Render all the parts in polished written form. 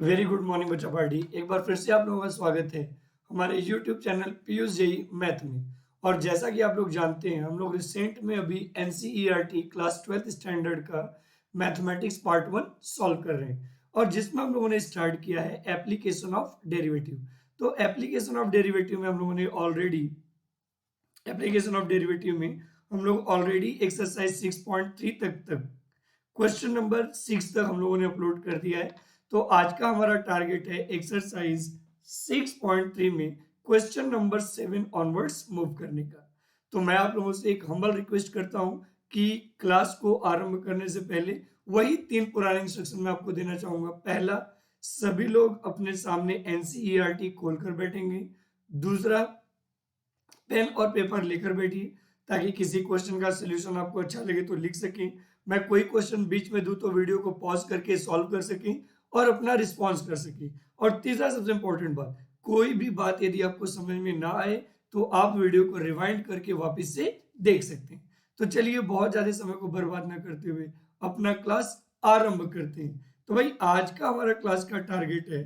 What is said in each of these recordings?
Very good morning बच्चा party. एक बार फिर से आप लोगों का स्वागत है हमारे YouTube channel Piyush JE math में। और जैसा कि आप लोग जानते हैं, हम लोग रिसेंट में अभी एनसीईआरटी क्लास 12th स्टैंडर्ड का मैथमेटिक्स पार्ट 1 सॉल्व कर रहे हैं, और जिसमें हम लोगों ने स्टार्ट किया है एप्लीकेशन ऑफ डेरिवेटिव। तो एप्लीकेशन ऑफ डेरिवेटिव में हम लोगों ने ऑलरेडी एप्लीकेशन ऑफ डेरिवेटिव में हम लोग ऑलरेडी एक्सरसाइज 6.3 तक क्वेश्चन नंबर 6 तक हम लोगों ने अपलोड कर दिया है। तो आज का हमारा टारगेट है एक्सरसाइज 6.3 में क्वेश्चन नंबर 7 ऑनवर्ड्स मूव करने का। तो मैं आप लोगों से एक हम्बल रिक्वेस्ट करता हूं कि क्लास को आरंभ करने से पहले वही 3 पुराने इंस्ट्रक्शन मैं आपको देना चाहूंगा। पहला, सभी लोग अपने सामने एनसीईआरटी खोलकर बैठेंगे। दूसरा, पेन और पेपर लेकर बैठिए ताकि किसी क्वेश्चन का सलूशन आपको अच्छा लगे तो लिख सकें। मैं कोई क्वेश्चन बीच में दूं तो वीडियो को पॉज करके सॉल्व कर सकें और अपना रिस्पॉन्स कर सकें। और तीसरा सबसे इंपॉर्टेंट बात, कोई भी बात यदि आपको समझ में ना आए तो आप वीडियो को रिवाइंड करके वापस से देख सकते हैं। तो चलिए बहुत ज्यादा समय को बर्बाद ना करते हुए अपना क्लास आरंभ करते हैं। तो भाई आज का हमारा क्लास का टारगेट है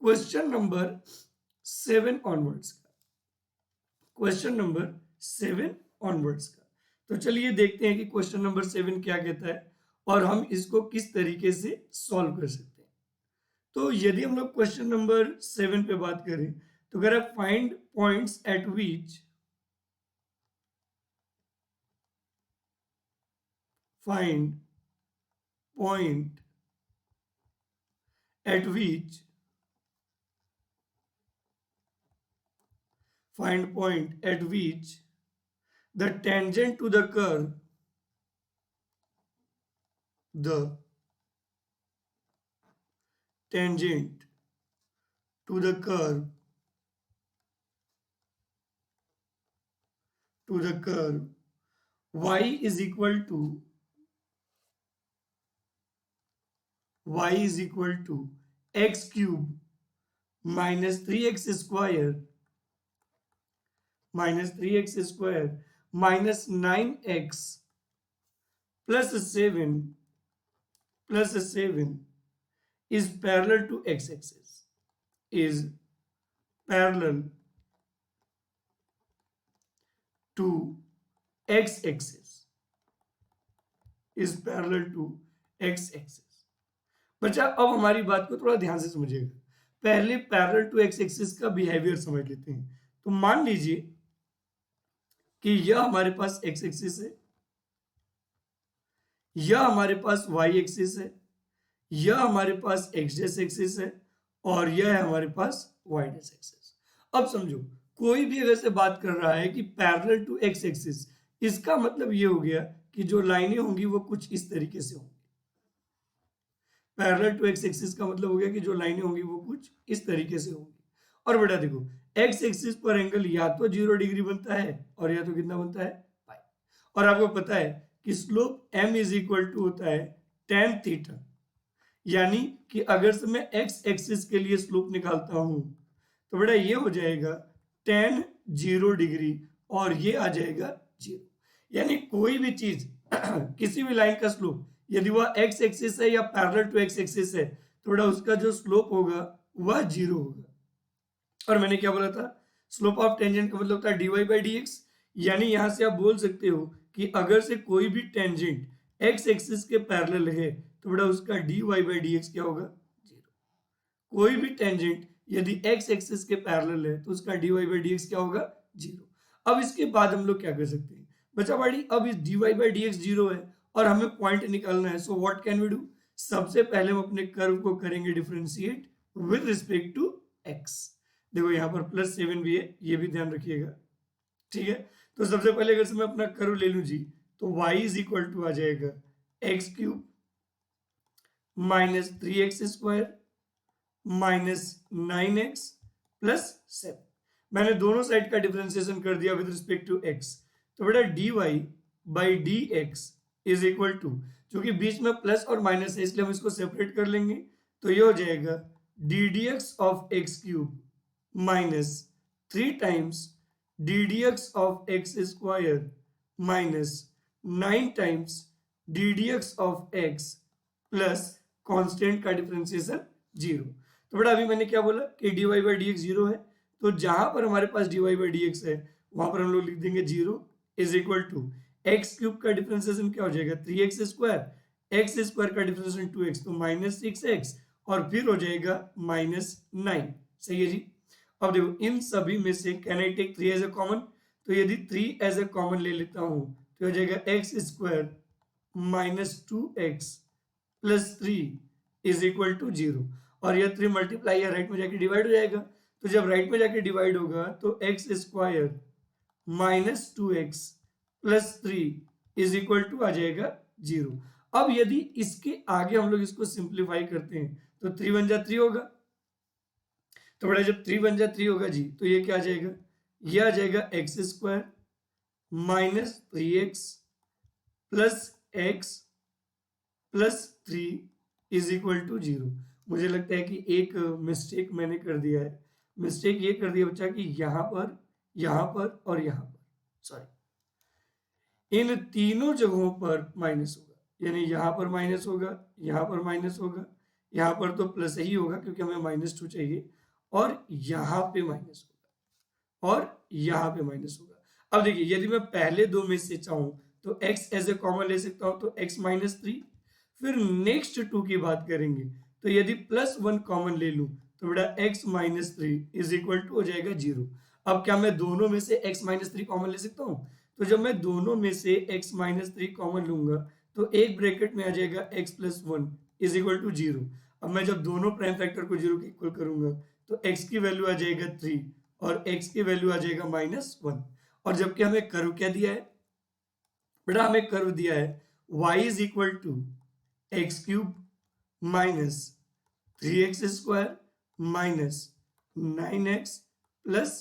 क्वेश्चन नंबर 7 ऑनवर्ड्स का। क्वेश्चन नंबर 7 ऑनवर्ड्स का। तो चलिए देखते हैं कि क्वेश्चन नंबर 7 क्या कहता है और हम इसको किस तरीके से सॉल्व कर सकते हैं। तो यदि हम लोग क्वेश्चन नंबर 7 पे बात करें तो अगर find points at which find point eight which find point at which the tangent to the curve the tangent to the curve y is equal to x cube minus 3x square minus 9x plus 7 is parallel to x-axis is parallel to x-axis is parallel to x-axis। बच्चा अब हमारी बात को थोड़ा ध्यान से समझिएगा। पहले पैरेलल टू एक्स एक्सिस का बिहेवियर समझ लेते हैं। तो मान लीजिए कि यह हमारे पास एक्स एक्सिस है, यह हमारे पास वाई एक्सिस है, यह हमारे पास एक्स डेस एक्सिस है और यह है हमारे पास वाई डेस एक्सिस। अब समझो, कोई भी अगर से बात कर रहा है कि पैरेलल टू एक्स एक्सिस, इसका मतलब ये हो गया कि जो लाइनें होंगी वो कुछ इस तरीके से होंगी। पैरेलल टू एक्स एक्सिस का मतलब हो गया कि जो लाइनें होंगी वो कुछ इस तरीके से होंगी। और बेटा देखो, एक्स एक्सिस पर एंगल या तो 0 डिग्री बनता है और या तो कितना बनता है, पाई। और आपको पता है कि slope m is equal to होता है tan थीटा। यानी कि अगर से मैं एक्स एक्सिस के लिए स्लोप निकालता हूं तो बेटा ये हो जाएगा tan 0 डिग्री और ये आ जाएगा 0। यानी कोई भी चीज किसी भी लाइन का स्लोप यदि वह एक्स एक्सिस है या पैरेलल टू एक्स एक्सिस है तो बेटा उसका जो स्लोप होगा वह 0 होगा। और मैंने क्या बोला था, स्लोप ऑफ टेंजेंट का मतलब होता है dy बाई डी एक्स। यानी यहां से आप बोल सकते हो कि अगर से कोई भी टेंजेंट एक्स एक्सिस के पैरेलल है तो बेटा उसका dy बाई डी एक्स क्या होगा, 0। कोई भी टेंजेंट यदि एक्स एक्सिस के पैरेलल है तो उसका dy बाई डी एक्स क्या होगा, 0। अब इसके बाद हम लोग क्या कर सकते हैं बच्चा बाड़ी, अब इस dy बाई डी एक्स 0 है और हमें पॉइंट निकालना है। So what can we do, सबसे पहले हम अपने कर्व को करेंगे differentiate with respect to x। देखो यहाँ पर +7 भी है, ये भी ध्यान रखिएगा, ठीक है। तो सबसे पहले अगर मैं अपना कर्व ले लूं जी तो y इज इक्वल टू आ जाएगा x cube minus 3x square minus 9x plus 7। मैंने दोनों साइड का डिफरेंशिएशन कर दिया विद रिस्पेक्ट टू x। तो बेटा dy by d x is equal to, क्योंकि बीच में प्लस और माइनस है इसलिए हम इसको सेपरेट कर लेंगे। तो ये हो जाएगा d d x of x cube minus 3 times d d x of x square minus 9 times d d x of x plus constant का डिफरेंशिएशन जीरो। तो बेटा अभी मैंने क्या बोला कि dy by d x zero है, तो जहां पर हमारे पास dy बाई डी एक्स है वहां पर हम लोग लिख देंगे zero is equal to x cube का डिफरेंशिएशन क्या हो जाएगा 3x स्क्वायर, एक्स स्क्वायर का डिफरेंशिएशन 2x तो माइनस 6x और फिर हो जाएगा माइनस 9। सही है जी। अब देखो इन सभी में से can I take 3 as a common, तो यदि 3 एज ए कॉमन ले लेता हूं तो हो जाएगा x square minus 2x plus 3 is equal to zero. और यह 3 मल्टीप्लाई या राइट में जाके डिवाइड हो जाएगा, तो जब राइट में जाके डिवाइड होगा तो X square minus 2x plus 3 is equal to आ जाएगा जीरो। अब यदि इसके आगे हम लोग इसको सिंप्लीफाई करते हैं तो 3 वन जा 3 होगा, तो बड़ा जब 3 वन जा 3 होगा जी तो ये क्या आ जाएगा, ये आ जाएगा x square minus 3x plus x plus 3 is equal to zero. मुझे लगता है कि एक मिस्टेक मैंने कर दिया है। मिस्टेक ये कर दिया बच्चा कि यहाँ पर और यहाँ पर, सॉरी, इन तीनों जगहों पर माइनस होगा, यानी यहाँ पर माइनस होगा, यहाँ पर माइनस होगा, यहाँ पर तो प्लस ही होगा क्योंकि हमें -2 चाहिए, और यहाँ पे माइनस होगा और यहाँ पे माइनस होगा। अब देखिए यदि मैं पहले दो में से चाहूं तो x एज ए कॉमन ले सकता हूं तो x माइनस 3। फिर नेक्स्ट 2 की बात करेंगे तो यदि +1 कॉमन ले लूं तो बेटा x minus 3 is equal to हो जाएगा जीरो। अब क्या मैं दोनों में से x माइनस 3 कॉमन ले सकता हूं? तो जब मैं दोनों में से x माइनस 3 कॉमन लूंगा तो एक ब्रैकेट में आ जाएगा x plus 1 is equal to zero. अब मैं जब दोनों प्राइम फैक्टर को जीरो के इक्वल करूंगा तो x की वैल्यू आ जाएगा 3 और x की वैल्यू आ जाएगा -1। और जबकि हमें कर्व क्या दिया है बेटा, हमें कर्व दिया है y is equal to x cube minus 3x square minus 9x plus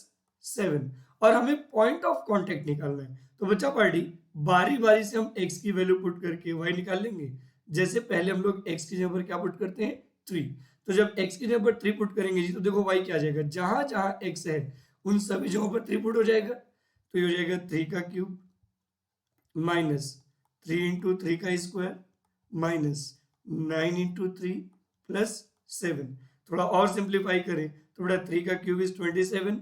7, और हमें पॉइंट ऑफ कांटेक्ट निकालना है। तो बच्चा पार्टी बारी बारी से हम x की वैल्यू पुट करके y निकाल लेंगे। जैसे पहले हम लोग x की जगह पर क्या पुट करते हैं 3, तो जब x की जगह पर 3 पुट करेंगे जी तो देखो y क्या आ जाएगा, जहां जहां x है उन सभी जगहों पर 3 पुट हो जाएगा, तो ये हो जाएगा 3 का क्यूब माइनस 3 इंटू 3 का स्क्वायर माइनस 9 इंटू 3 प्लस 7। थोड़ा और सिंप्लीफाई करें तो बेटा 3 का क्यूब इज 27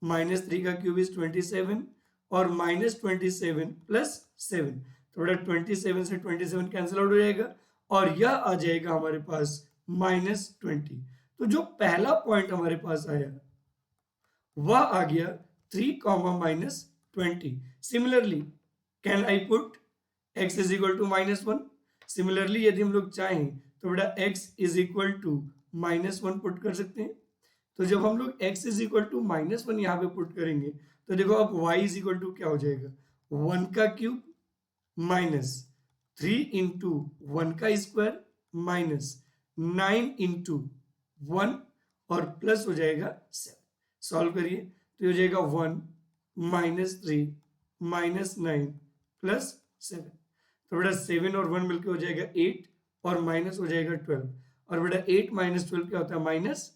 माइनस 3 का क्यूब इज 27 और माइनस 27 प्लस 7, तो बेटा 27 से 27 कैंसिल आउट हो जाएगा और यह आ जाएगा हमारे पास -20। तो जो पहला पॉइंट हमारे पास आया वह आ गया 3 comma -20। Similarly can I put x is equal to -1। Similarly यदि हम लोग चाहें तो बेटा x is equal to -1 put कर सकते हैं। तो जब हम लोग x इज इक्वल टू -1 यहाँ पे पुट करेंगे तो देखो अब y इज इक्वल टू क्या हो जाएगा, 1 का क्यूब माइनस 3 इंटू 1 का स्क्वायर माइनस 9 इंटू 1 और प्लस हो जाएगा 7। सॉल्व करिए तो हो जाएगा 1 माइनस 3 माइनस 9 प्लस 7, तो बेटा 7 और 1 मिलकर हो जाएगा 8 और माइनस हो जाएगा 12, और बेटा 8 माइनस 12 क्या होता है -।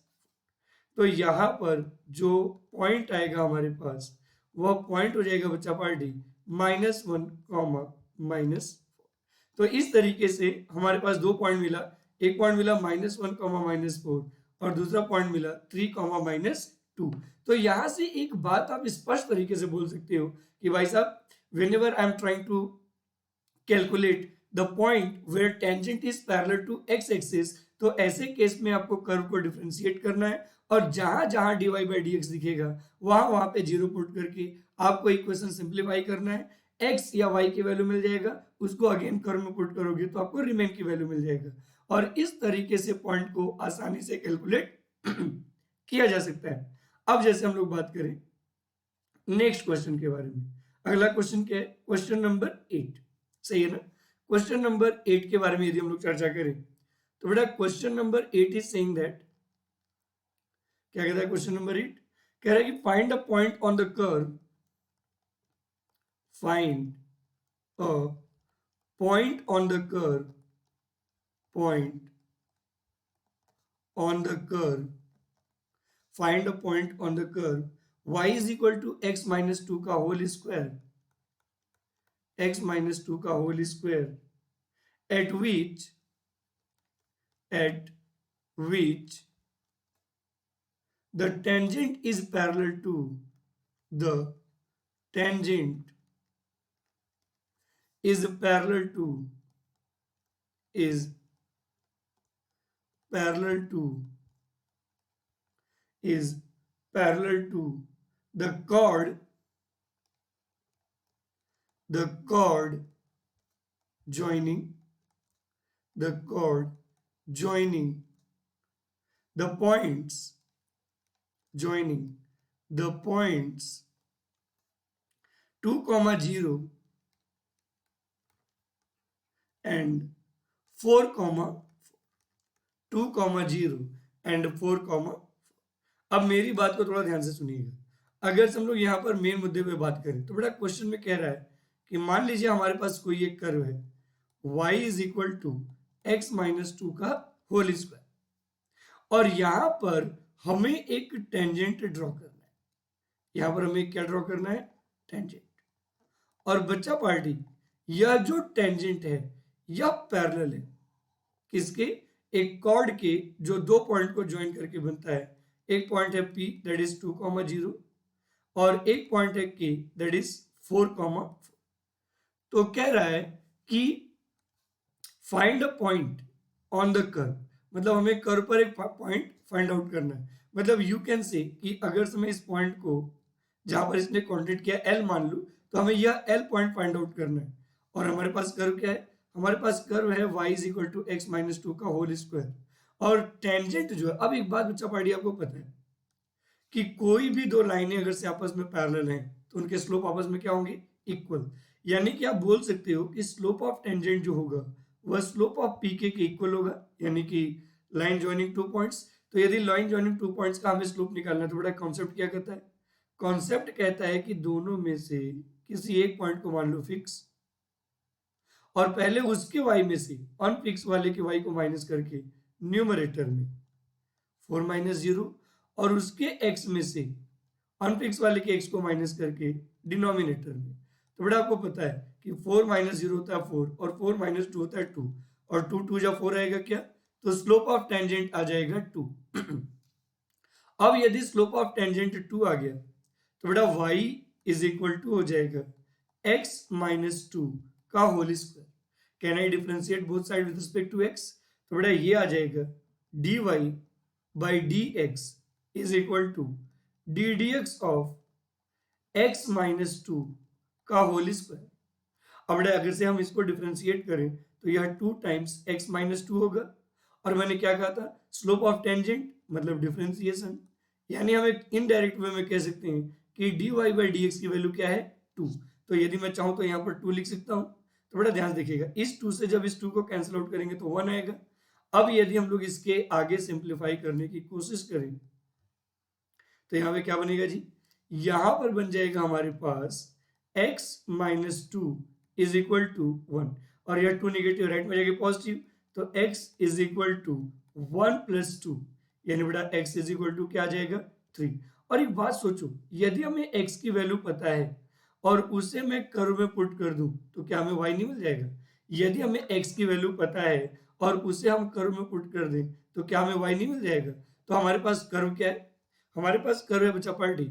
तो यहाँ पर जो पॉइंट आएगा हमारे पास वह पॉइंट हो जाएगा बच्चा पार्टी -1 कॉमा -4। तो इस तरीके से हमारे पास दो पॉइंट मिला, एक पॉइंट मिला -1 कॉमा -4 और दूसरा पॉइंट मिला 3 कॉमा -2। तो यहाँ से एक बात आप स्पष्ट तरीके से बोल सकते हो कि भाई साहब whenever I am trying to calculate the point where tangent is parallel to x axis, तो ऐसे केस में आपको कर्व को डिफरेंशिएट करना है और जहां जहां dy by dx दिखेगा वहां वहां पे जीरो पुट करके आपको इक्वेशन सिंप्लीफाई करना है। x या y की वैल्यू मिल जाएगा, उसको अगेन कर्व में पुट करोगे तो आपको रिमेन की वैल्यू मिल जाएगा, और इस तरीके से पॉइंट को आसानी से कैलकुलेट किया जा सकता है। अब जैसे हम लोग बात करें नेक्स्ट क्वेश्चन के बारे में, अगला क्वेश्चन क्या है, क्वेश्चन नंबर 8, सही है ना। क्वेश्चन नंबर 8 के बारे में यदि हम लोग चर्चा करें तो बेटा question number 8 is saying that, क्या कहता है क्वेश्चन नंबर 8, कह रहा है कि find a point on the curve, find a point on the curve, point on the curve, find a point on the curve y is equal to x minus 2 का whole square, x minus 2 का whole square at which the tangent is parallel to the tangent is parallel to is parallel to is parallel to the chord joining the chord joining the points joining the points 2 comma 0 and 4 comma 2 comma 0 and 4 comma। अब मेरी बात को थोड़ा ध्यान से सुनिएगा। अगर हम लोग यहाँ पर मेन मुद्दे पे बात करें तो बेटा क्वेश्चन में कह रहा है कि मान लीजिए हमारे पास कोई एक कर्व है y is equal to x minus two का होल स्क्वायर और यहाँ पर हमें एक टेंजेंट ड्रॉ करना है। यहाँ पर हमें क्या ड्रॉ करना है? टेंजेंट। और बच्चा पार्टी यह जो टेंजेंट है यह पैरेलल है किसके? एक कॉर्ड के जो दो पॉइंट को ज्वाइन करके बनता है। एक पॉइंट है P दैट इज 2 कॉमा 0 और एक पॉइंट है K दैट इज 4 कॉमा 4। तो कह रहा है कि find a point on the curve, मतलब हमें कर्व पर एक पॉइंट फाइंड आउट करना है। मतलब यू कैन से कि अगर मैं इस पॉइंट को जहां पर इसने कॉन्टेक्ट किया L मान लूं तो हमें यह L पॉइंट फाइंड आउट करना है। और हमारे पास कर्व क्या है? हमारे पास कर्व है y is equal to x minus two का होल स्क्वायर और टेंजेंट जो है। अब एक बात बच्चा पार्टी आपको पता है कि कोई भी दो लाइनें अगर से आपस में पैरेलल हैं तो उनके स्लोप आपस में क्या होंगे? इक्वल। यानी कि आप बोल सकते हो कि स्लोप ऑफ टेंजेंट जो होगा वह स्लोप ऑफ पीके के इक्वल होगा, यानी कि लाइन जॉइनिंग टू पॉइंट्स। तो यदि लाइन जॉइनिंग टू पॉइंट्स का हमें स्लोप निकालना है तो बड़ा कॉन्सेप्ट क्या कहता है? कॉन्सेप्ट कहता है कि दोनों में से किसी एक पॉइंट को मान लो फिक्स और पहले उसके y में से अनफिक्स वाले के y को माइनस करके न्यूमरेटर में 4 माइनस 0 और उसके x में से अनफिक्स वाले के x को माइनस करके डिनोमिनेटर में। तो बड़ा आपको पता है कि 4 माइनस 0 होता है 4 और 4 माइनस 2 होता है 2 और 2 2 जा 4 आएगा क्या? तो स्लोप ऑफ टेंजेंट आ जाएगा 2। अब यदि स्लोप ऑफ टेंजेंट 2 आ गया तो बेटा y इज इक्वल टू हो जाएगा x माइनस 2 का whole square. Can I differentiate both side with respect to x? तो बेटा ये आ जाएगा dy by dx is equal to d dx of x minus 2 का होल स्क्वायर। अब बेटा अगर से हम इसको डिफरेंशिएट करें तो यह 2 टाइम्स x माइनस 2 होगा और मैंने क्या कहा था? स्लोप ऑफ टेंजेंट मतलब डिफरेंशिएशन। यानी हम एक इनडायरेक्ट वे में कह सकते हैं कि dy बाई dx की वैल्यू क्या है? 2। तो यदि मैं चाहूं तो यहाँ पर 2 लिख सकता हूं। तो बड़ा ध्यान देखिएगा इस 2 से जब इस 2 को कैंसिल आउट करेंगे तो 1 आएगा। अब यदि हम लोग इसके आगे सिंप्लीफाई करने की कोशिश करें तो यहाँ पे क्या बनेगा जी? यहाँ पर बन जाएगा हमारे पास x minus 2 is equal to 1 और यह 2 निगेटिव राइट में जाएगा पॉजिटिव तो x is equal to 1 plus 2 यानी बेटा x इज इक्वल टू क्या आ जाएगा? 3। और एक बात सोचो, यदि हमें x की वैल्यू पता है और उसे मैं कर्व में पुट कर दूं तो क्या हमें y नहीं मिल जाएगा? यदि हमें x की वैल्यू पता है और उसे हम कर्व में पुट कर दें तो क्या हमें y नहीं मिल जाएगा? तो हमारे पास कर्व क्या है? हमारे पास कर्व है बच्चा party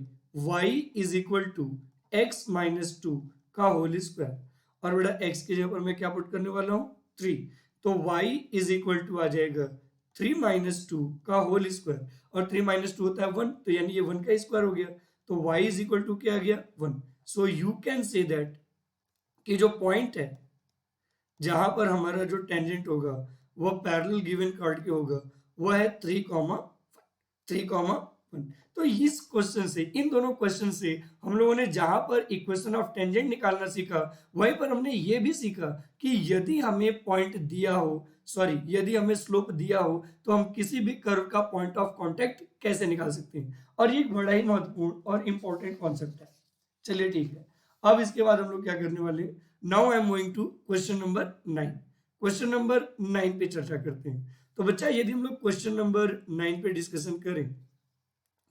y is equal to x minus 2 का होल स्क्वायर और बेटा x की जगह पर मैं क्या पुट करने वाला हूं? 3। तो y इज इक्वल टू आ जाएगा 3 माइनस 2 का होल स्क्वायर और 3 माइनस 2 होता है 1 तो यानी ये 1 का स्क्वायर हो गया तो y इज इक्वल टू क्या आ गया? 1। So you can say that कि जो पॉइंट है जहां पर हमारा जो टेंजेंट होगा वह पैरेलल गिवन कार्ड के होगा वह है 3 कॉमा 1। तो इस क्वेश्चन से, इन दोनों क्वेश्चन से हम लोगों ने जहां पर इक्वेशन ऑफ टेंजेंट निकालना सीखा वहीं पर हमने ये भी सीखा कि यदि हमें पॉइंट दिया हो, यदि हमें स्लोप दिया हो तो हम किसी भी कर्व का पॉइंट ऑफ कांटेक्ट कैसे निकाल सकते हैं। और ये एक बड़ा ही महत्वपूर्ण और इंपॉर्टेंट कॉन्सेप्ट है। चलिए ठीक है, अब इसके बाद हम लोग क्या करने वाले हैं? Now I am moving to question number 9। Question number 9 पे चर्चा करते हैं। तो बच्चा यदि हम लोग क्वेश्चन नंबर 9 पे डिस्कशन करें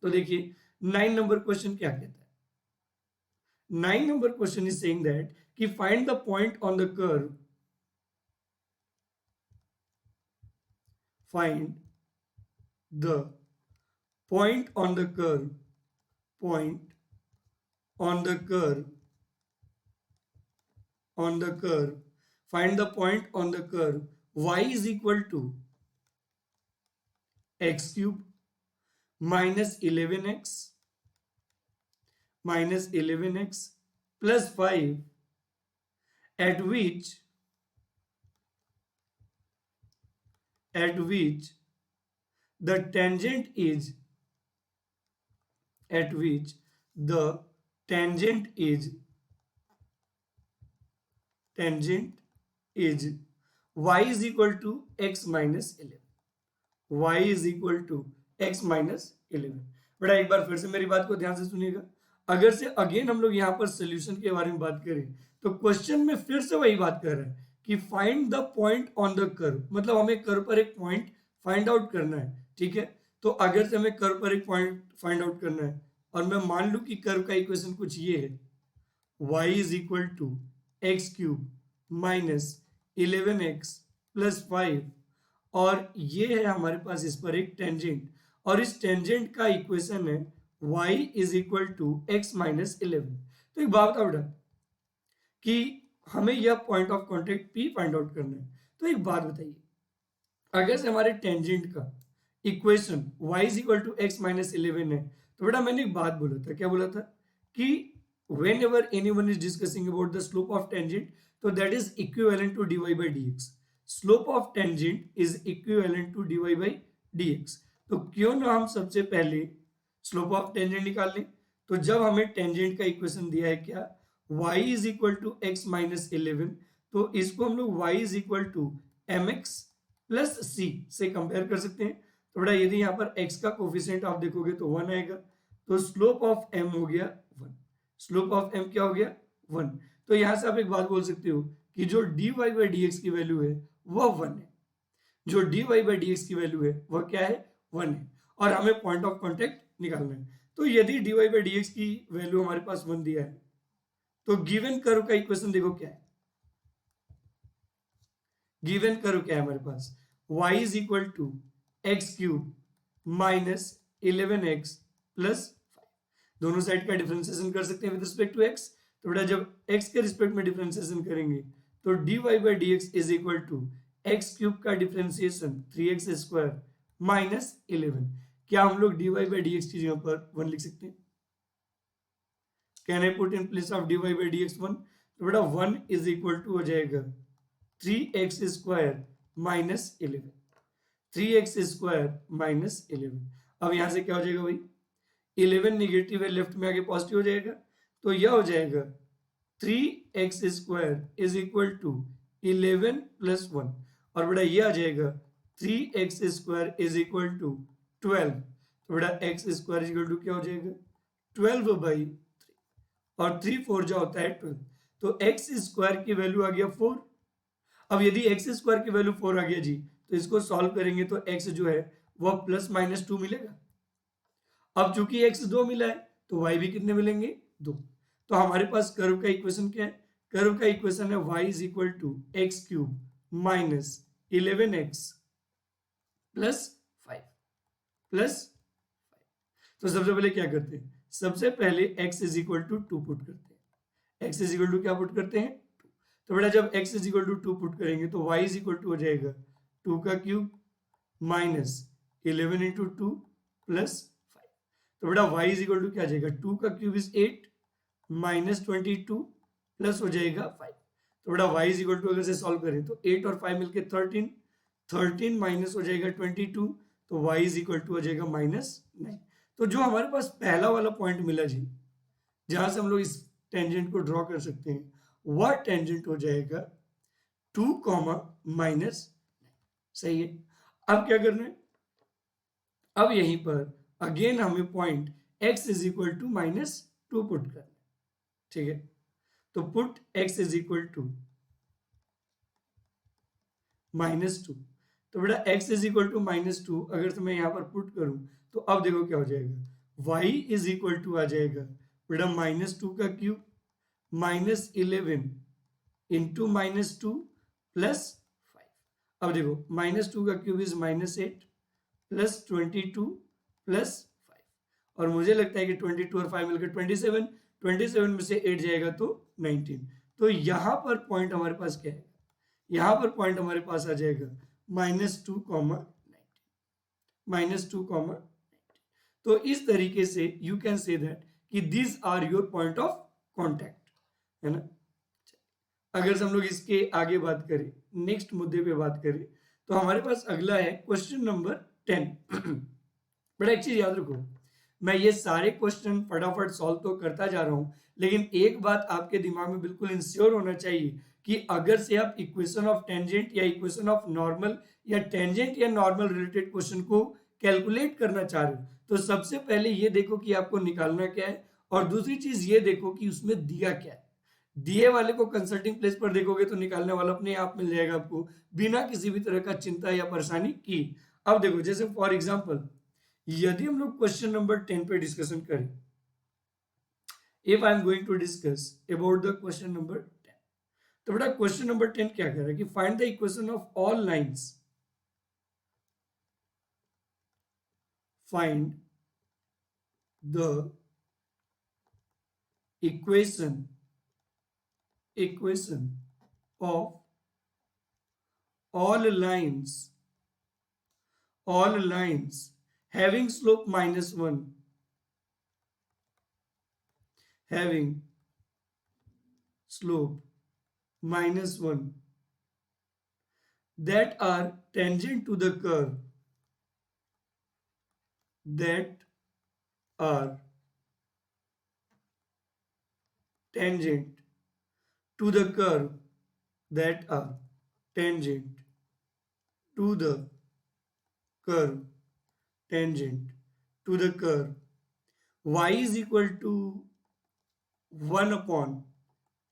तो देखिए 9 नंबर क्वेश्चन क्या कहता है? 9 number question is saying that कि find the point on the curve, find the point on the curve, point on the curve, on the curve, find the point on the curve y is equal to x cube minus 11x plus 5 at which the tangent is y is equal to x minus 11, y is equal to x minus 11। बेटा एक बार फिर से मेरी बात को ध्यान से सुनिएगा। अगर से अगेन हम लोग यहाँ पर सोल्यूशन के बारे में बात करें तो क्वेश्चन में फिर से वही बात कर रहे हैं कि find the point on the curve, मतलब हमें कर्व पर एक पॉइंट फाइंड आउट करना है। ठीक है, तो अगर से हमें कर्व पर एक पॉइंट फाइंड आउट करना है और मैं मान लूं कि कर्व का इक्वेशन कुछ ये है, y is equal to x cube minus 11x plus 5, और ये है हमारे पास इस पर एक टेंजेंट, और इस टेंजेंट का इक्वेशन है y is equal to x minus 11। तो एक बात बताओ बेटा कि हमें यह point of contact P find out करना है। तो एक बात बताइए, अगर से हमारे टेंजेंट का equation y is equal to x minus 11 है, तो बेटा मैंने एक बात बोला था, क्या बोला था कि whenever anyone is discussing about the slope of tangent, तो that is equivalent to dy by dx, slope of tangent is equivalent to dy by dx। तो क्यों ना हम सबसे पहले स्लोप ऑफ टेंजेंट निकाल लें। तो जब हमें टेंजेंट का इक्वेशन दिया है क्या, y is equal to x minus 11, तो इसको हम लोग y is equal to mx plus c से कंपेयर कर सकते हैं। तो बेटा यदि यहाँ पर x का कोफिशिएंट आप देखोगे तो 1 आएगा, तो स्लोप ऑफ m हो गया 1, स्लोप ऑफ m क्या हो गया 1। तो यहां से आप एक बात बोल सकते हो कि जो dy by dx की वैल्यू है वह 1 है, जो dy by dx की वैल्यू है वह क्या है 1 है, और हमें पॉइंट ऑफ कांटेक्ट निकालना है। तो यदि dy by dx की वैल्यू हमारे पास 1 दिया है, तो गिवन कर्व का इक्वेशन देखो क्या है, गिवन कर्व क्या है हमारे पास, y is equal to x cube minus 11x plus 5, दोनों साइड का डिफरेंशिएशन कर सकते हैं विद रिस्पेक्ट टू x। तो बेटा जब x के रिस्पेक्ट में डिफरेंशिएशन करेंगे तो dy by dx is equal to x cube का डिफरेंशिएशन 3x स्क्वायर माइनस 11। क्या हम लोग dy by dx की जगह पर 1 लिख सकते हैं? Can I put in place of dy by dx 1? तो बेटा 1 इज इक्वल टू हो जाएगा 3x square minus 11, 3x square minus 11। अब यहां से क्या हो जाएगा भाई, 11 निगेटिव है, लेफ्ट में आगे पॉजिटिव हो जाएगा, तो यह हो जाएगा 3x square is equal to 11 plus 1, और बेटा ये आ जाएगा 3x square is equal to 12। तो बेटा x square is equal to क्या हो जाएगा 12 बाई 3, और 3 4 जो होता है 12, तो x स्क्वायर की वैल्यू आ गया 4। अब यदि x स्क्वायर की वैल्यू 4 आ गया जी, तो इसको सॉल्व करेंगे तो x जो है वह प्लस माइनस 2 मिलेगा। अब चूंकि x 2 मिला है तो y भी कितने मिलेंगे 2। तो हमारे पास कर्व का इक्वेशन क्या है, कर्व का इक्वेशन है y is equal to x cube minus 11x plus 5 plus 5। तो सबसे पहले क्या करते हैं, सबसे पहले x is equal to 2 put करते हैं, x इज इक्वल टू क्या पुट करते हैं 2। तो बेटा जब x is equal to 2 put करेंगे तो y इज इक्वल टू हो जाएगा 2 का क्यूब माइनस 11 इंटू 2 प्लस 5। तो बेटा y इज इक्वल टू क्या आ जाएगा 2 का क्यूब इज 8 माइनस 22 प्लस हो जाएगा 5। तो बेटा y इज इक्वल टू अगर से सॉल्व करें तो 8 और 5 मिलके 13, 13 माइनस हो जाएगा 22, तो y इज इक्वल टू हो जाएगा माइनस 9। तो जो हमारे पास पहला वाला पॉइंट मिला जी, जहां से हम लोग इस टेंजेंट को ड्रॉ कर सकते हैं, वह टेंजेंट हो जाएगा 2 माइनस 9। सही है। अब क्या करना है, अब यहीं पर अगेन हमें point x is equal to minus 2 put करना है। ठीक है, तो put x is equal to minus 2। तो बेटा x is equal to minus 2 अगर तो मैं यहां पर पुट करूं तो अब देखो क्या हो जाएगा, y इज इक्वल टू आ जाएगा बेटा माइनस 2 का cube minus 11 into minus 2 plus 5। अब देखो माइनस 2 का cube is minus 8 plus 22 plus और मुझे लगता है कि 22 और 5 मिलकर 27, 27 में से 8 जाएगा तो 19। तो यहाँ पर पॉइंट हमारे पास क्या है, यहाँ पर पॉइंट हमारे पास आ जाएगा -2, -2, तो इस तरीके से यू कैन से दैट कि this are your point of contact, है ना। अगर हम लोग इसके आगे बात करें, नेक्स्ट मुद्दे पे बात करें, तो हमारे पास अगला है क्वेश्चन नंबर 10। बट एक चीज याद रखो, मैं ये सारे क्वेश्चन फटाफट सॉल्व तो करता जा रहा हूं, लेकिन एक बात आपके दिमाग में बिल्कुल इंश्योर होना चाहिए कि अगर से आप इक्वेशन ऑफ टेंजेंट या इक्वेशन ऑफ नॉर्मल या टेंजेंट या नॉर्मल रिलेटेड क्वेश्चन को कैलकुलेट करना चाह रहे हो, तो सबसे पहले ये देखो कि आपको निकालना क्या है, और दूसरी चीज ये देखो कि उसमें दिया क्या है। दिए वाले को कंसल्टिंग प्लेस पर देखोगे तो निकालने वाला अपने आप मिल जाएगा आपको, बिना किसी भी तरह का चिंता या परेशानी की। अब देखो, जैसे फॉर एग्जाम्पल यदि हम लोग क्वेश्चन नंबर 10 पे डिस्कशन करें, if I am going to discuss about the question number 10, तो बेटा क्वेश्चन नंबर 10 क्या कह रहा है कि find the equation of all lines, find the equation of all lines having slope -1, having slope -1 that are tangent to the curve, that are tangent to the curve, that are tangent to the curve, tangent to the curve, y is equal to 1 upon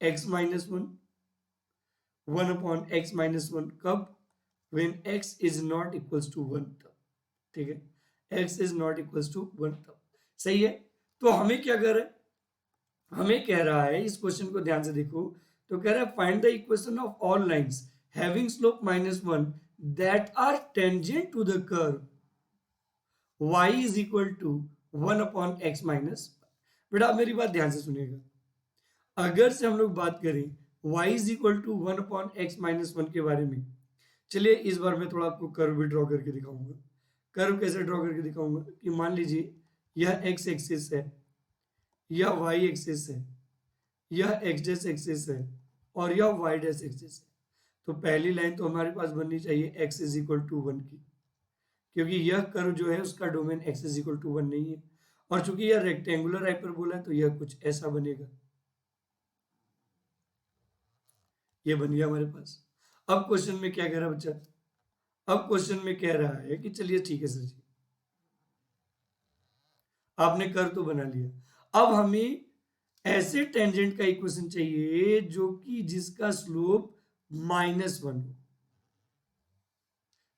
x minus 1, 1 upon x minus 1 कब, when x is not equals to 1 तब, ठीक है, x is not equals to 1 तब, सही है। तो हमें क्या कर रहा है, हमें कह रहा है, इस क्वेश्चन को ध्यान से देखो, तो कह रहा है find the equation of all lines having slope -1 that are tangent to the curve y is equal to 1 upon x minus. बेटा आप मेरी बात ध्यान से सुनिएगा, अगर से हम लोग बात करें y is equal to 1 upon x minus 1 के बारे में, चलिए इस बार मैं थोड़ा आपको कर्व भी ड्रॉ करके दिखाऊंगा। कर्व कैसे ड्रॉ करके दिखाऊंगा कि मान लीजिए यह x एक्सिस है, यह y एक्सिस है, यह x डैश एक्सिस है, और यह y डैश एक्सिस है। तो पहली लाइन तो हमारे पास बननी चाहिए x इज इक्वल टू 1 की, क्योंकि यह कर्व जो है उसका domain x is equal to 1 नहीं है, और चूंकि यह रेक्टेंगुलर हाइपरबोला है तो यह कुछ ऐसा बनेगा, ये बन गया हमारे पास। अब क्वेश्चन में क्या कह रहा है बच्चा, अब क्वेश्चन में कह रहा है कि चलिए ठीक है सर जी, आपने कर्व तो बना लिया, अब हमें ऐसे टेंजेंट का इक्वेशन चाहिए जो कि जिसका स्लोप -1 हो,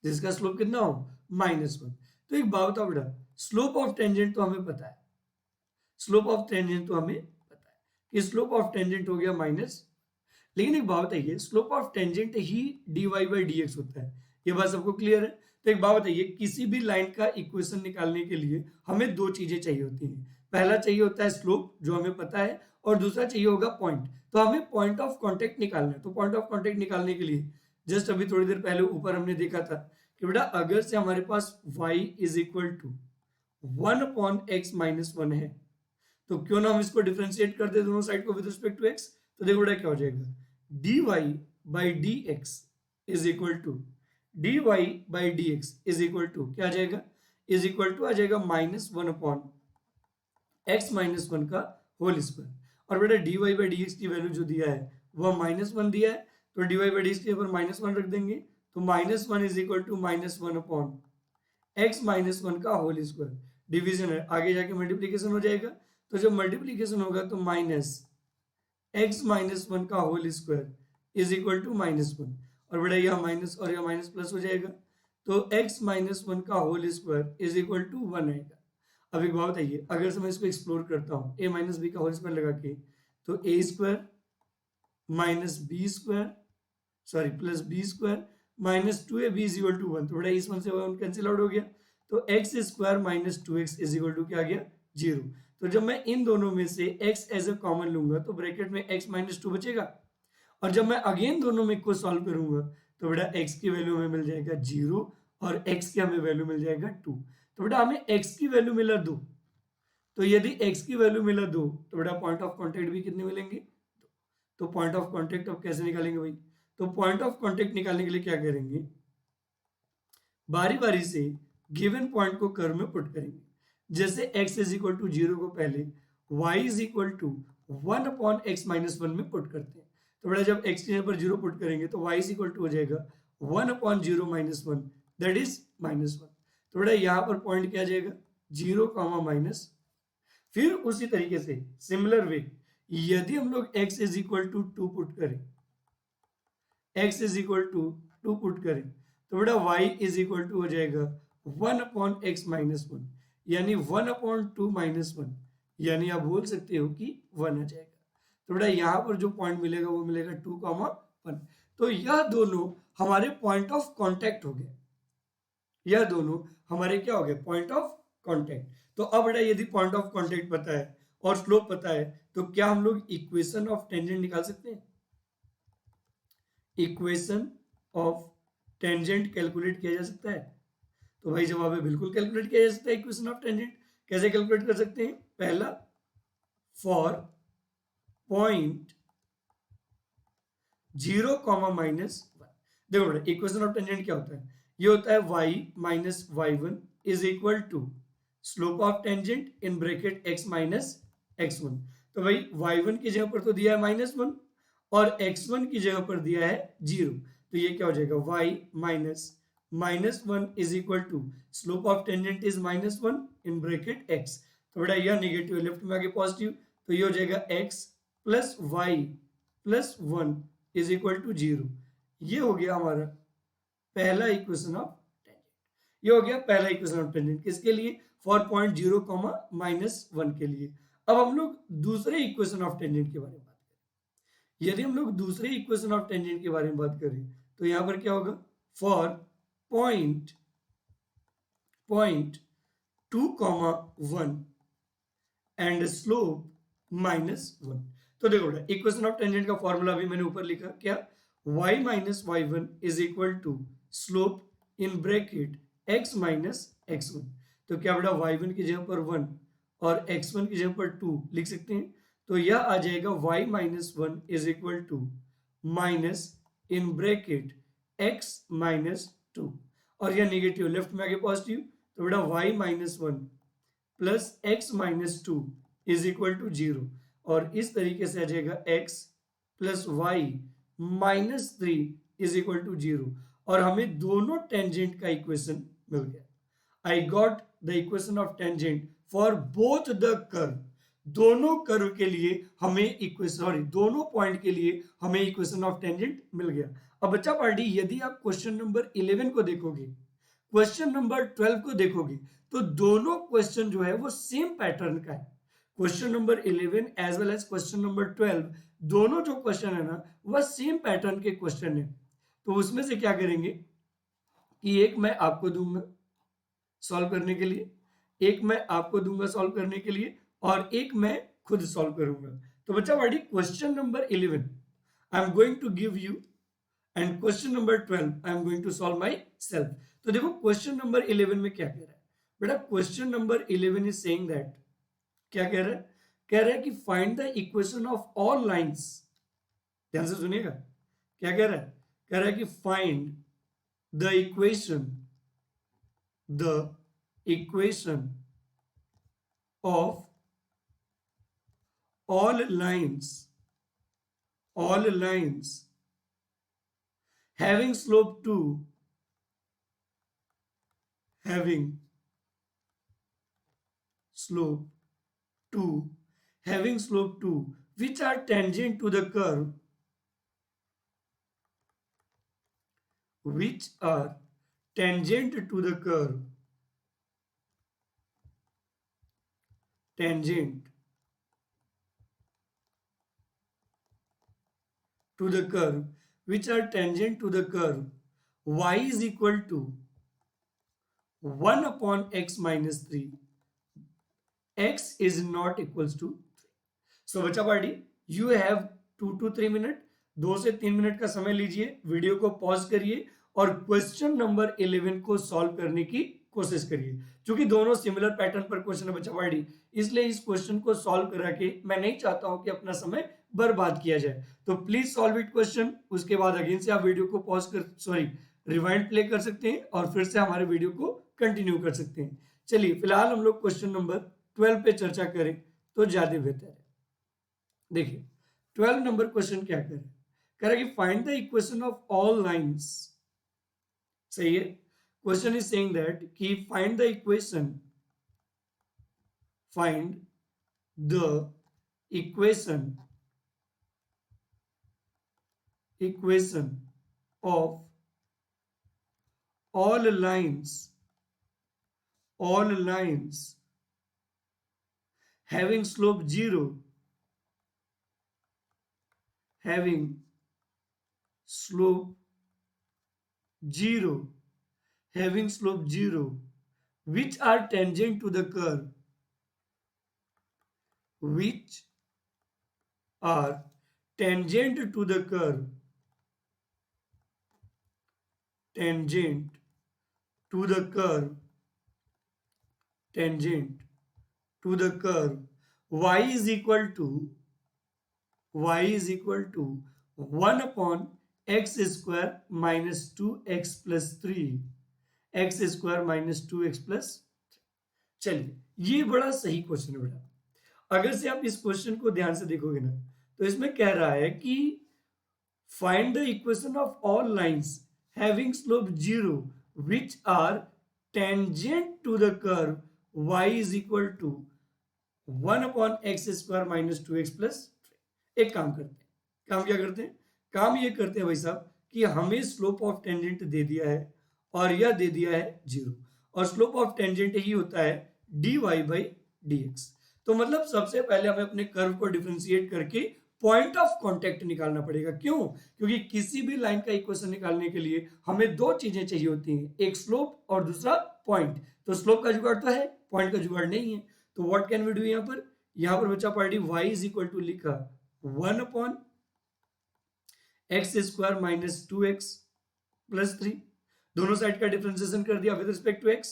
जिसका स्लोप कितना हो, -1। तो एक बात बताओ बेटा, स्लोप ऑफ टेंजेंट तो हमें पता है, स्लोप ऑफ टेंजेंट तो हमें पता है कि स्लोप ऑफ टेंजेंट हो गया माइनस, लेकिन एक बात बताइए, slope of tangent he dy by dx होता है, ये बात सबको क्लियर है। तो एक बात बताइए, किसी भी लाइन का इक्वेशन निकालने के लिए हमें दो चीजें चाहिए होती हैं, पहला चाहिए होता है स्लोप जो हमें पता है, और दूसरा चाहिए होगा पॉइंट। तो हमें पॉइंट ऑफ कॉन्टेक्ट निकालना है, तो पॉइंट ऑफ कॉन्टेक्ट निकालने के लिए जस्ट अभी थोड़ी देर पहले ऊपर हमने देखा था कि बेटा अगर से हमारे पास y is equal to 1 upon x minus 1 है, तो क्यों ना हम इसको डिफरेंशिएट कर दे दोनों साइड को विद रिस्पेक्ट टू x। तो देखो बेटा क्या हो जाएगा, dy by dx is equal to dy by dx is equal to क्या आ जाएगा, इज इक्वल टू आ जाएगा -1 अपॉन x माइनस 1 का होल स्क्वायर। और बेटा dy बाई dx की वैल्यू जो दिया है वह -1 दिया है, तो dy बाई dx के ऊपर -1 रख देंगे, तो -1 is equal to -1 upon x minus 1 का होल स्क्वायर। डिवीजन है, आगे जाके मल्टीप्लीकेशन हो जाएगा, तो जब मल्टीप्लीकेशन होगा तो माइनस x माइनस 1 का whole square is equal to -1, और बेटा यह माइनस और यह माइनस प्लस हो जाएगा, तो x माइनस 1 का whole square is equal to 1 आएगा। अब एक बात बताइए, अगर से मैं इसको एक्सप्लोर करता हूँ a माइनस बी का होल स्क्वायर लगा के, तो a square minus b square sorry plus b square minus 2ab is equal to 1, तो बेटा इस 1 से 1 कैंसिल आउट हो गया, तो x square minus 2x is equal to क्या आ गया, जीरो। तो जब मैं इन दोनों में से x एज ए कॉमन लूंगा तो ब्रैकेट में x माइनस टू बचेगा, और जब मैं अगेन दोनों में को सॉल्व करूंगा तो बेटा x की वैल्यू हमें मिल जाएगा जीरो और x की हमें वैल्यू मिल जाएगा टू। तो बेटा हमें x की वैल्यू मिला दो, तो यदि x की वैल्यू मिला दो तो बेटा पॉइंट ऑफ कॉन्टेक्ट भी कितने मिलेंगे? तो पॉइंट ऑफ कॉन्टेक्ट अब कैसे निकालेंगे भाई? तो पॉइंट ऑफ कॉन्टेक्ट निकालने के लिए क्या करेंगे, बारी बारी से गिवन पॉइंट को कर्व में पुट करेंगे। जैसे x is equal to zero को पहले y is equal to one upon x minus one में पुट करते हैं। तो बेटा जब x की जगह पर जीरो पुट करेंगे तो y इज इक्वल टू हो जाएगा one upon zero minus one, that is minus one. तो बेटा यहाँ पर पॉइंट क्या आ जाएगा? Zero comma minus. फिर उसी तरीके से सिमिलर वे यदि हम लोग x is equal to two put करें, x is equal to two put करें तो बेटा y इज इक्वल टू हो जाएगा one upon x minus one, यानी one upon two minus one, यानी आप बोल सकते हो कि वन आ जाएगा। तो बेटा यहाँ पर जो पॉइंट मिलेगा वो मिलेगा टू कॉमा वन। तो यह दोनों हमारे पॉइंट ऑफ कॉन्टेक्ट हो गए, यह दोनों हमारे क्या हो गए? Point of contact. तो अब बेटा यदि पॉइंट ऑफ कॉन्टेक्ट पता है और स्लोप पता है तो क्या हम लोग इक्वेशन ऑफ टेंजेंट निकाल सकते हैं? इक्वेशन ऑफ टेंजेंट कैलकुलेट किया जा सकता है? तो भाई जवाब है बिल्कुल कैलकुलेट किया जा सकता है इक्वेशन ऑफ टेंजेंट। कैसे कैलकुलेट कर सकते हैं? पहला, for point zero comma minus one. देखो बेटा इक्वेशन ऑफ टेंजेंट क्या होता है? ये होता है y minus y one is equal to slope of tangent in bracket x minus x one. तो भाई y1 की जगह पर तो दिया है माइनस वन और x1 की जगह पर दिया है जीरो, तो ये क्या हो जाएगा? y minus minus one is equal to slope of tangent is minus one in bracket x। तो बेटा यह नेगेटिव लेफ्ट में आगे पॉजिटिव, तो ये हो जाएगा x plus y plus one is equal to zero. ये हो गया हमारा पहला इक्वेशन ऑफ टेंजेंट। ये हो गया पहला इक्वेशन ऑफ टेंजेंट किसके लिए? For point zero comma minus one के लिए। अब हम लोग दूसरे इक्वेशन ऑफ टेंजेंट के बारे में बात करें। यदि हम लोग दूसरे इक्वेशन ऑफ टेंजेंट के बारे में बात करें तो यहां पर क्या होगा? For point point two comma one and slope minus one. तो देखो बेटा इक्वेशन ऑफ टेंजेंट का फॉर्मूला भी मैंने ऊपर लिखा, क्या? y minus y one is equal to slope in bracket x minus x one. तो क्या बेटा y1 की जगह पर वन और x1 की जगह पर टू लिख सकते हैं। तो यह आ जाएगा y minus one is equal to minus in bracket x minus two, और यह नेगेटिव लेफ्ट में आगे पॉजिटिव, तो बेटा y minus one plus x minus two is equal to zero, और इस तरीके से आ जाएगा x plus y minus three is equal to zero, और हमें दोनों टेंजेंट का इक्वेशन मिल गया। I got the equation of tangent for both the curve. दोनों कर्व के लिए हमें इक्वेशन, सॉरी दोनों पॉइंट के लिए हमें इक्वेशन ऑफ टेंजेंट मिल गया। अब बच्चा पार्टी यदि आप क्वेश्चन नंबर 11 को देखोगे, क्वेश्चन नंबर 12 को देखोगे तो दोनों क्वेश्चन जो है वो सेम पैटर्न का है। Question number 11 as well as question number 12 दोनों जो क्वेश्चन है ना वह सेम पैटर्न के क्वेश्चन है। तो उसमें से क्या करेंगे कि एक मैं आपको दूंगा सॉल्व करने के लिए, एक मैं आपको दूंगा सॉल्व करने के लिए, और एक मैं खुद सॉल्व करूंगा। तो बच्चा party question number 11 I am going to give you and question number 12 I am going to solve my self. तो देखो क्वेश्चन नंबर 11 में क्या कह रहा है बेटा? Question number 11 is saying that, क्या कह रहा है? कह रहा है कि find the equation of all lines. ध्यान से सुनिएगा क्या कह रहा है? कह रहा है कि find the equation of all lines having slope 2 having slope 2 which are tangent to the curve, which are tangent to the curve, tangent to the curve, which are tangent to the curve y is equal to 1 upon x minus 3, x is not equals to 3. सो बच्चा party you have 2 to 3 minute, 2 से 3 minute का समय लीजिए, video को pause करिए और question number 11 को solve करने की कोशिश करिए। क्योंकि दोनों सिमिलर पैटर्न पर क्वेश्चन है बच्चा पार्टी, इसलिए इस क्वेश्चन को सॉल्व करा के मैं नहीं चाहता हूं कि अपना समय बर्बाद किया जाए। तो प्लीज सॉल्व इट क्वेश्चन, उसके बाद अगेन से आप वीडियो को पॉज कर रिवाइंड प्ले कर सकते हैं और फिर से हमारे वीडियो को कंटिन्यू कर सकते हैं। चलिए फिलहाल हम लोग क्वेश्चन नंबर 12 पे चर्चा करें तो ज्यादा बेहतर है। देखिए 12 नंबर क्वेश्चन क्या कह रहा है कि find the equation of all lines. सही है, क्वेश्चन इज सेइंग दैट कि find the equation of all lines having slope 0 which are tangent to the curve tangent to the curve y is equal to 1 upon x square minus 2x plus 3 x square minus 2x plus। चलिए ये बड़ा सही question है बेटा। अगर से आप इस क्वेश्चन को ध्यान से देखोगे ना तो इसमें कह रहा है कि find the equation of all lines having slope 0 which are tangent to the curve y is equal to 1 upon x square minus 2x plus 3। एक काम करते हैं, काम क्या करते हैं, काम ये करते हैं भाई साहब कि हमें स्लोप ऑफ टेंजेंट दे दिया है और यह दे दिया है 0 और स्लोप ऑफ टेंजेंट ही होता है dy by dx। तो मतलब सबसे पहले हमें अपने कर्व को डिफरेंशिएट करके पॉइंट ऑफ कांटेक्ट निकालना पड़ेगा। क्यों? क्योंकि किसी भी लाइन का इक्वेशन निकालने के लिए हमें दो चीजें चाहिए होती हैं, एक स्लोप और दूसरा पॉइंट। तो स्लोप का जुगाड़ तो है, पॉइंट का जुगाड़ नहीं है। तो व्हाट कैन वी डू, यहाँ पर बच्चा party y is equal to लिखा 1 upon x square minus 2x plus 3, दोनों साइड का डिफरेंशिएशन कर दिया विद रिस्पेक्ट टू x।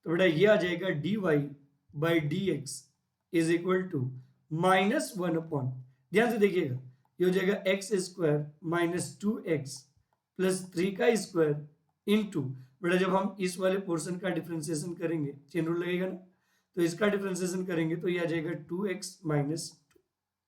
तो बेटा ये आ जाएगा dy by dx is equal to minus 1 upon, ध्यान से देखिएगा, ये हो जाएगा x square minus 2x plus 3 का स्क्वायर इनटू, बेटा जब हम इस वाले पोर्शन का डिफरेंशिएशन करेंगे चेन रूल लगेगा ना, तो इसका डिफरेंशिएशन करेंगे तो ये आ जाएगा 2x माइनस 2।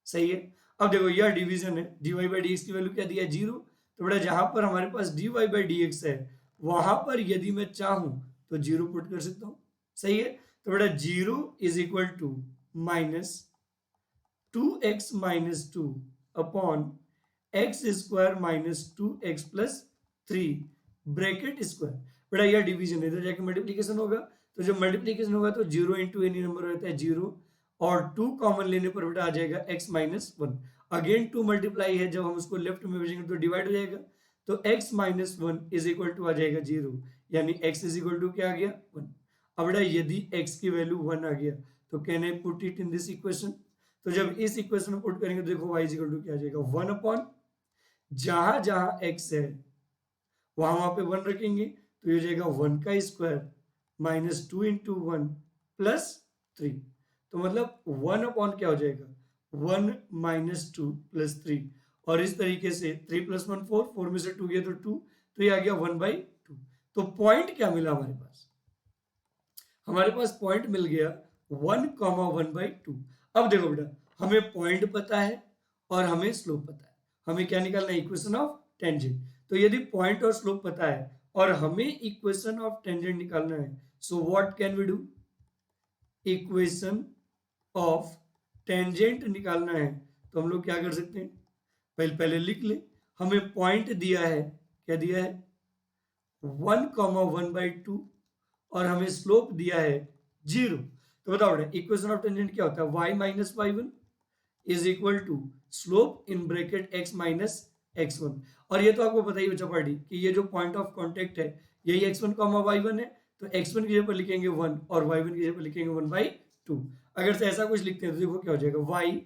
सही है। अब देखो यह डिवीजन है, dy बाई dx की वैल्यू क्या दिया है 0। तो बेटा जहां पर हमारे पास dy बाई dx है वहां पर यदि मैं चाहूं तो 0 पुट कर सकता हूं। सही है। तो बेटा 0 is equal to minus 2x minus 2 upon x square minus 2x plus 3 bracket square. बेटा यह डिवीजन है, इधर जाके मल्टीप्लीकेशन होगा, तो जब मल्टीप्लीकेशन होगा तो 0 इंटू एनी नंबर रहता है 0 और 2 कॉमन लेने पर बेटा आ जाएगा x माइनस 1। अगेन 2 मल्टीप्लाई है, जब हम उसको लेफ्ट में भेजेंगे तो डिवाइड हो जाएगा, तो x minus 1 is equal to आ जाएगा 0, यानी x इज इक्वल टू क्या आ गया 1। अब बेटा यदि x की वैल्यू 1 आ गया तो can I put it in this equation. तो जब इस इक्वेशन में पुट करेंगे तो देखो y इज इक्वल टू क्या आ जाएगा 1 अपॉन, जहां जहां x है वहां वहां पे 1 रखेंगे तो ये हो जाएगा 1 का स्क्वायर माइनस 2 इंटू 1 प्लस 3। तो मतलब 1 अपॉन क्या हो जाएगा 1 माइनस 2 प्लस 3, और इस तरीके से 3 प्लस 1 4, 4 में से 2 गया तो 2, तो ये आ गया 1/2। तो पॉइंट क्या मिला हमारे पास, हमारे पास पॉइंट मिल गया 1,1/2। अब देखो बेटा हमें पॉइंट पता है और हमें स्लोप पता है, हमें क्या निकालना है इक्वेशन ऑफ टेंजेंट। तो यदि पॉइंट और स्लोप पता है और हमें इक्वेशन ऑफ टेंजेंट निकालना है, so what can we do, equation of tangent निकालना है तो हम लोग क्या कर सकते हैं, पहले लिख ले, हमें पॉइंट दिया है, क्या दिया है 1,1/2 और हमें स्लोप दिया है 0। तो बताओ बेटा इक्वेशन ऑफ टेंजेंट क्या होता है y minus y1 is equal to slope in bracket x minus x1। और ये तो आपको पता ही बच्चा पार्टी कि ये जो पॉइंट ऑफ कांटेक्ट है यही x1 y1 है, तो x1 की जगह पर लिखेंगे 1 और y1 की जगह पर लिखेंगे 1/2। अगर से ऐसा कुछ लिखते हैं तो देखो क्या हो जाएगा, y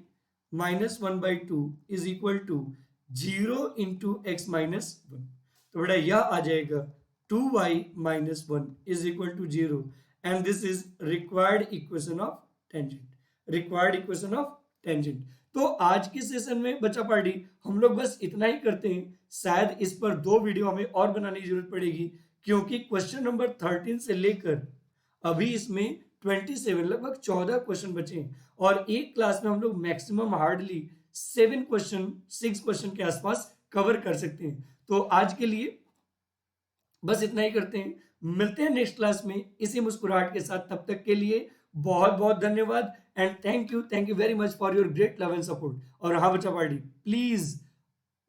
minus 1/2 is equal to 0 into x minus 1। तो बेटा यह आ जाएगा 2y minus 1 is equal to 0 and this is required equation of tangent, required equation of tangent. तो आज के सेशन में बच्चा पार्टी हम लोग बस इतना ही करते हैं। शायद इस पर 2 वीडियो हमें और बनाने की जरूरत पड़ेगी, क्योंकि क्वेश्चन नंबर 13 से लेकर अभी इसमें 27 लगभग 14 क्वेश्चन बचे हैं और एक क्लास में हम लोग मैक्सिमम हार्डली 6 क्वेश्चन के आसपास कवर कर सकते हैं। तो आज के लिए बस इतना ही करते हैं, मिलते हैं नेक्स्ट क्लास में इसी मुस्कुराहट के साथ। तब तक के लिए बहुत बहुत धन्यवाद and thank you very much for your great love and support. और हाँ बच्चा पार्टी, प्लीज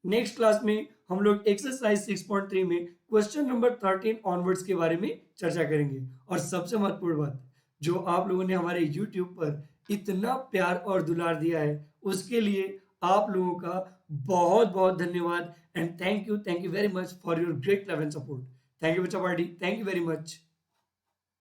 नेक्स्ट क्लास में हम लोग एक्सरसाइज 6.3 में क्वेश्चन नंबर 13 ऑनवर्ड्स के बारे में चर्चा करेंगे। और सबसे महत्वपूर्ण बात, जो आप लोगों ने हमारे YouTube पर इतना प्यार और दुलार दिया है उसके लिए आप लोगों का बहुत बहुत धन्यवाद and thank you very much for your great love and support. Thank you बच्चा party, thank you very much.